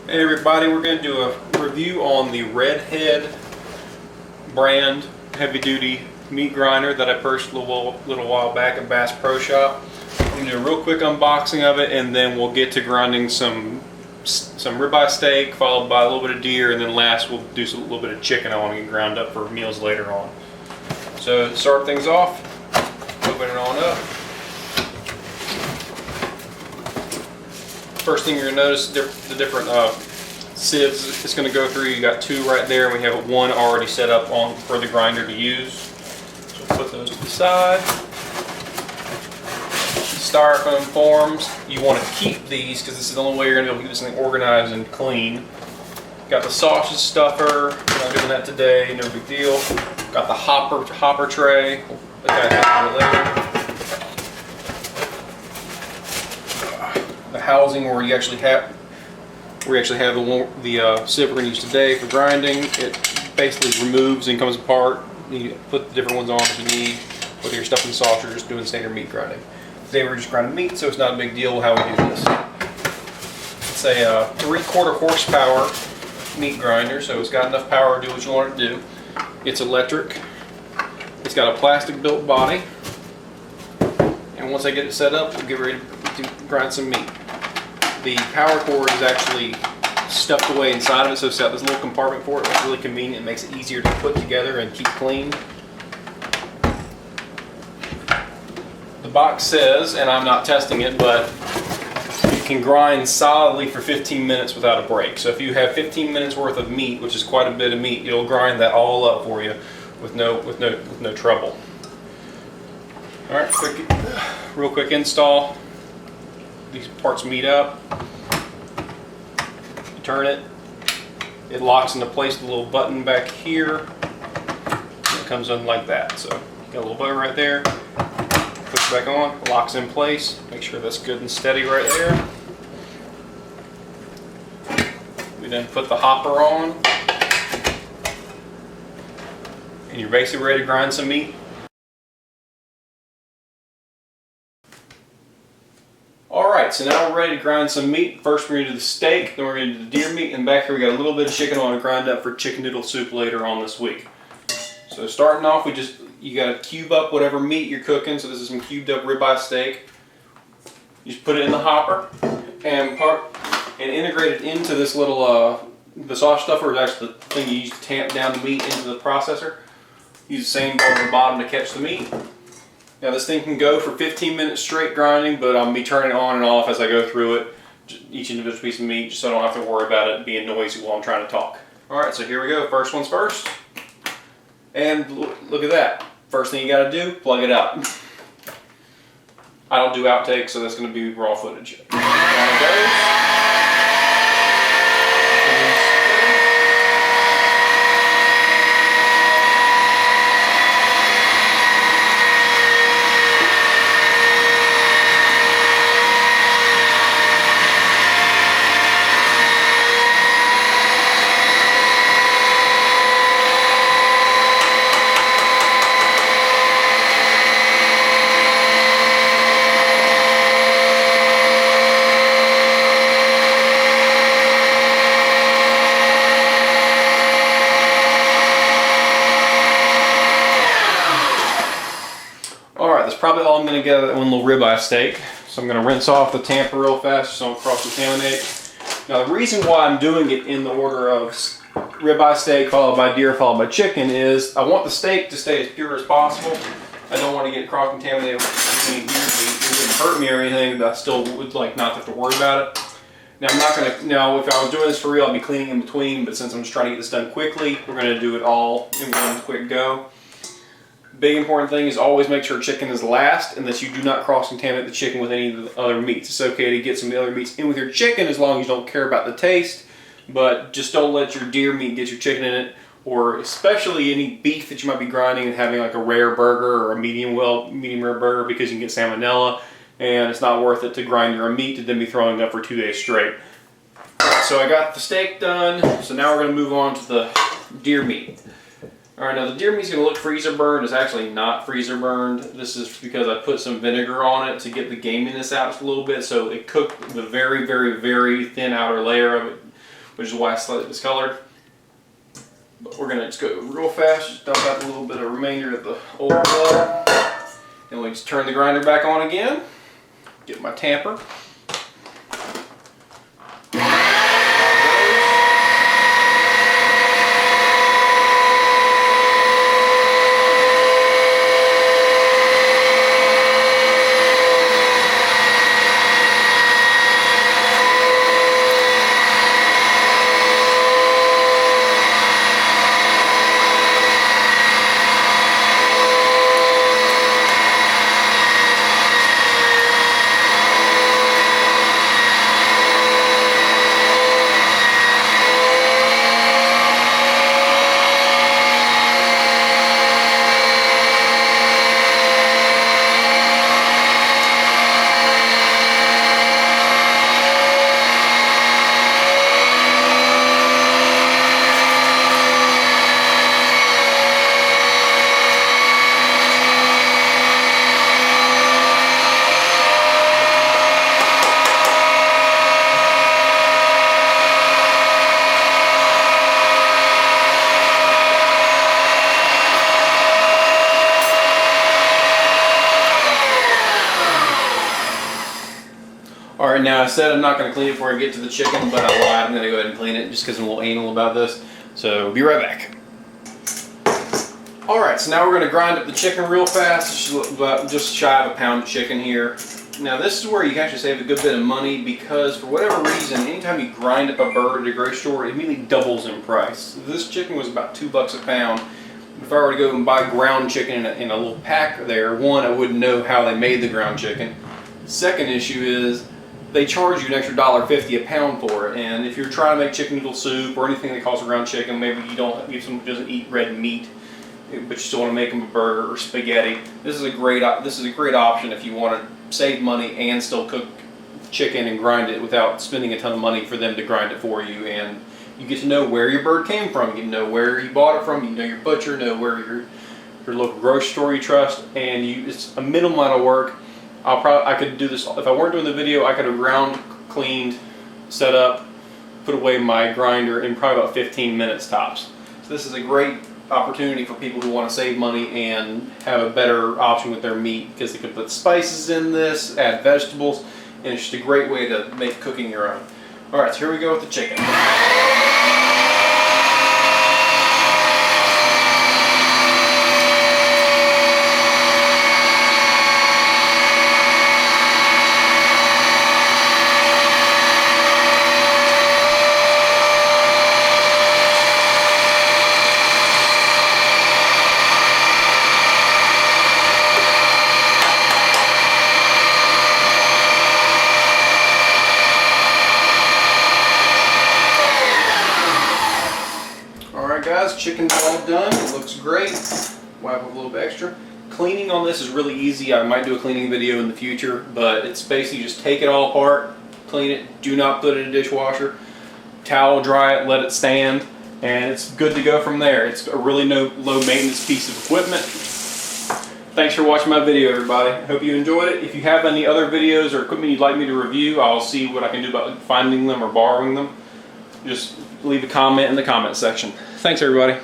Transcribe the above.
Hey everybody, we're going to do a review on the Redhead brand heavy duty meat grinder that I purchased a little while back at Bass Pro Shop. I'm going to do a real quick unboxing of it, and then we'll get to grinding some ribeye steak, followed by a little bit of deer, and then last we'll do a little bit of chicken I want to get ground up for meals later on. So to start things off, open it on up. First thing you're going to notice, the different sieves it's going to go through. You got two right there, and we have one already set up on for the grinder to use. So we'll put those to the side. Styrofoam forms, you want to keep these because this is the only way you're going to be able to keep this thing organized and clean. Got the sausage stuffer, we're not doing that today, no big deal. Got the hopper tray, we'll attach that a little later. The housing where you actually have the sieve we're going to use today for grinding. It basically removes and comes apart. You put the different ones on that you need, whether you're stuffing sausage or just doing standard meat grinding. Today we're just grinding meat, so it's not a big deal how we do this. It's a 3/4 horsepower meat grinder, so it's got enough power to do what you want it to do. It's electric. It's got a plastic built body. And once I get it set up, we'll get ready to grind some meat. The power cord is actually stuffed away inside of it, so it's got this little compartment for it. It's really convenient. It makes it easier to put together and keep clean. The box says, and I'm not testing it, but you can grind solidly for 15 minutes without a break. So if you have 15 minutes worth of meat, which is quite a bit of meat, it'll grind that all up for you with no trouble. All right, real quick install. These parts meet up. You turn it. It locks into place with a little button back here. It comes on like that. So got a little button right there. Push it back on. Locks in place. Make sure that's good and steady right there. We then put the hopper on, and you're basically ready to grind some meat. Alright, so now we're ready to grind some meat. First we're going to do the steak, then we're going to do the deer meat, and back here we got a little bit of chicken I want to grind up for chicken noodle soup later on this week. So starting off, you got to cube up whatever meat you're cooking. So this is some cubed up ribeye steak. You just put it in the hopper and integrate it into this little, the sausage stuffer is actually the thing you use to tamp down the meat into the processor. Use the same bowl at the bottom to catch the meat. Now this thing can go for 15 minutes straight grinding, but I'll be turning it on and off as I go through it, each individual piece of meat, just so I don't have to worry about it being noisy while I'm trying to talk. Alright, so here we go. First one's first. And look at that. First thing you got to do, plug it out. I don't do outtakes, so that's going to be raw footage. On it goes. That's probably all I'm going to get out of that one little ribeye steak. So I'm going to rinse off the tamper real fast so I don't cross-contaminate. Now the reason why I'm doing it in the order of ribeye steak followed by deer followed by chicken is I want the steak to stay as pure as possible. I don't want to get cross-contaminated with any deer meat. It wouldn't hurt me or anything, but I still would like not have to worry about it. Now I'm not going to, now if I was doing this for real I'd be cleaning in between, but since I'm just trying to get this done quickly, we're going to do it all in one quick go. Big important thing is always make sure chicken is last and that you do not cross-contaminate the chicken with any of the other meats. It's okay to get some of the other meats in with your chicken as long as you don't care about the taste, but just don't let your deer meat get your chicken in it, or especially any beef that you might be grinding and having like a rare burger or a medium rare burger, because you can get salmonella and it's not worth it to grind your meat to then be throwing up for 2 days straight. So I got the steak done, so now we're going to move on to the deer meat. Alright, now the deer meat's going to look freezer burned. It's actually not freezer burned. This is because I put some vinegar on it to get the gaminess out just a little bit, so it cooked the very, very, very thin outer layer of it. which is why it's slightly discolored. But we're gonna just go real fast, just dump out a little bit of remainder of the old blood. And we just turn the grinder back on again. Get my tamper. Alright, now I said I'm not going to clean it before I get to the chicken, but I lied. I'm going to go ahead and clean it just because I'm a little anal about this. So, be right back. Alright, so now we're going to grind up the chicken real fast. Just shy of a pound of chicken here. Now this is where you can actually save a good bit of money because for whatever reason, anytime you grind up a bird at a grocery store, it immediately doubles in price. This chicken was about $2 a pound. If I were to go and buy ground chicken in a little pack there, one, I wouldn't know how they made the ground chicken. Second issue is they charge you an extra $1.50 a pound for it, and if you're trying to make chicken noodle soup or anything that calls ground chicken, maybe you don't, if someone doesn't eat red meat, but you still want to make them a burger or spaghetti, this is a great option if you want to save money and still cook chicken and grind it without spending a ton of money for them to grind it for you. And you get to know where your bird came from, you get to know where you bought it from, you know your butcher, know where your local grocery store you trust, and it's a minimal amount of work. I could do this, if I weren't doing the video, I could have ground, cleaned, set up, put away my grinder in probably about 15 minutes tops. So this is a great opportunity for people who want to save money and have a better option with their meat because they can put spices in this, add vegetables, and it's just a great way to make cooking your own. Alright, so here we go with the chicken. Guys, chicken's all done. It looks great. Wipe up a little bit extra. Cleaning on this is really easy. I might do a cleaning video in the future, but it's basically just take it all apart, clean it, do not put it in a dishwasher, towel dry it, let it stand, and it's good to go from there. It's a really low maintenance piece of equipment. Thanks for watching my video, everybody. I hope you enjoyed it. If you have any other videos or equipment you'd like me to review, I'll see what I can do about finding them or borrowing them. Just leave a comment in the comment section. Thanks, everybody.